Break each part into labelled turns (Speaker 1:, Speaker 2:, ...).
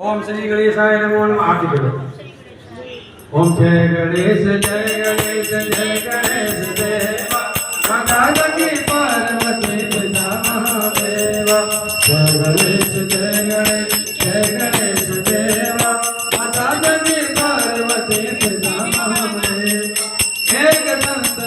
Speaker 1: ओम श्री गणेशाय नमो नमः। आरती करो। ओम जय गणेश जय गणेश जय गणेश देवा माता की पार्वती पिता महादेवा। जय गणेश जय गणेश जय गणेश देवा माता की पार्वती पिता महादेवा। एक दंत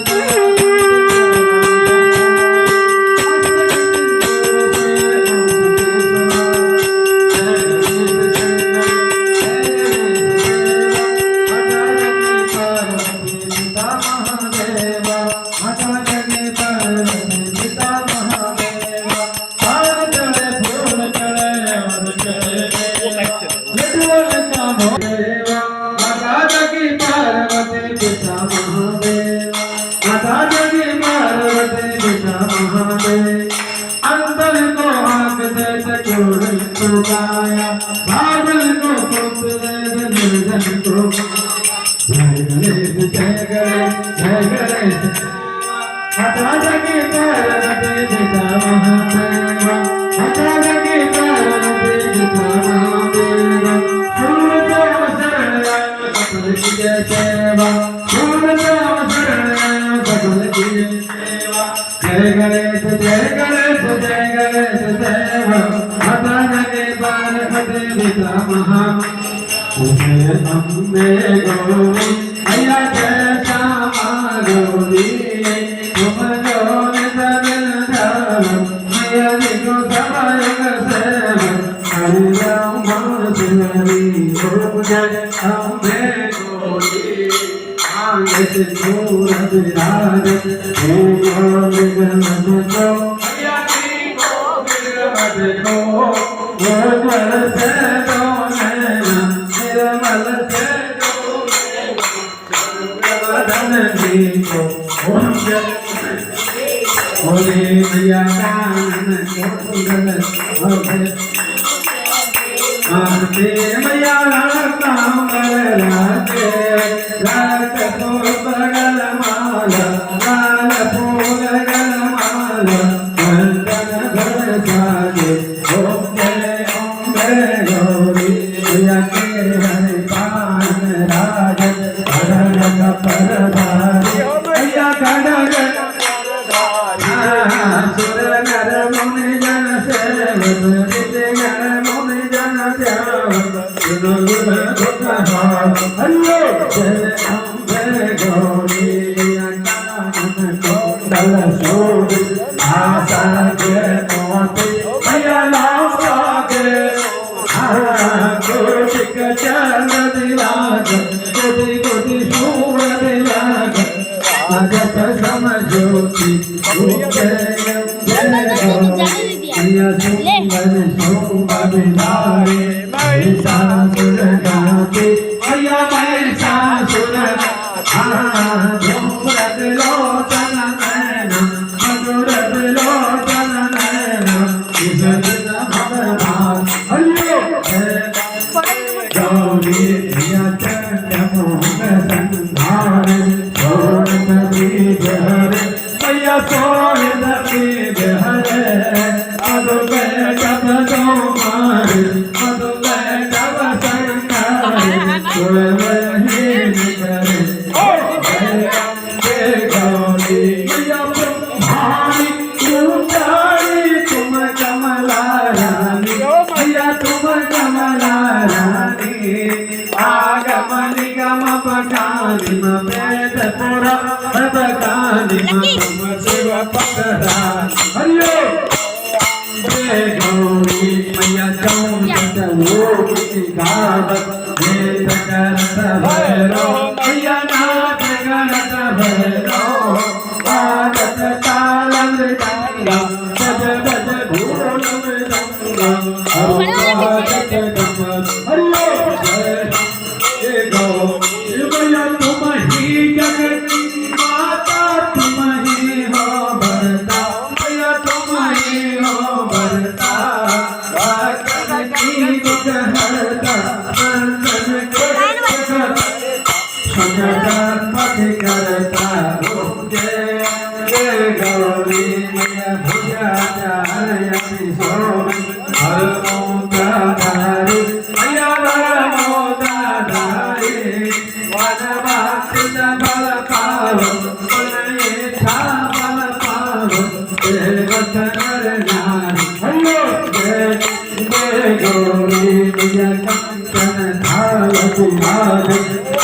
Speaker 1: मैया कंचन थाल तुम्हारे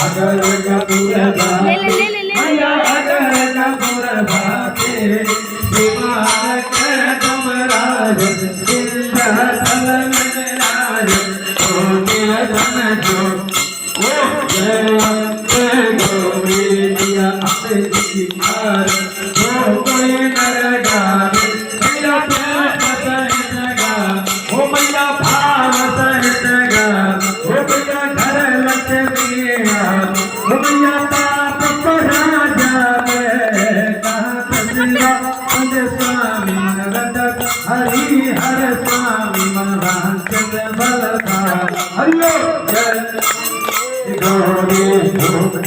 Speaker 1: अगर कपूर मैया अगर कपूर भाते शिवार कर तुम राज सिंहासन में राज सोने धन जो ओ जयवंत गौरी मैया अपने की मार जो कोई नर गावे मैया प्यार सहित गा ओ मैया भाव सहित गा ओ मैया घर लक्ष्मी आ ओ मैया पाप पढ़ा जावे कहाँ तस्वीरा पंच स्वामी नरद हरि हर स्वामी मन रामचंद्र बलधार हरिओ जय गौरी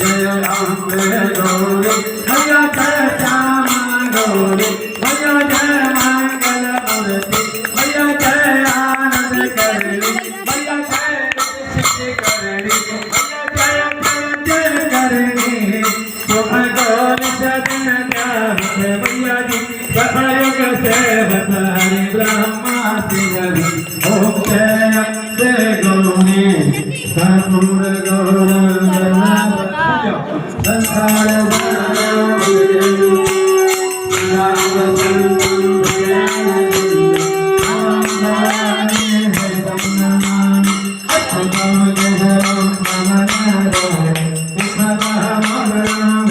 Speaker 1: जय अम्बे गौरी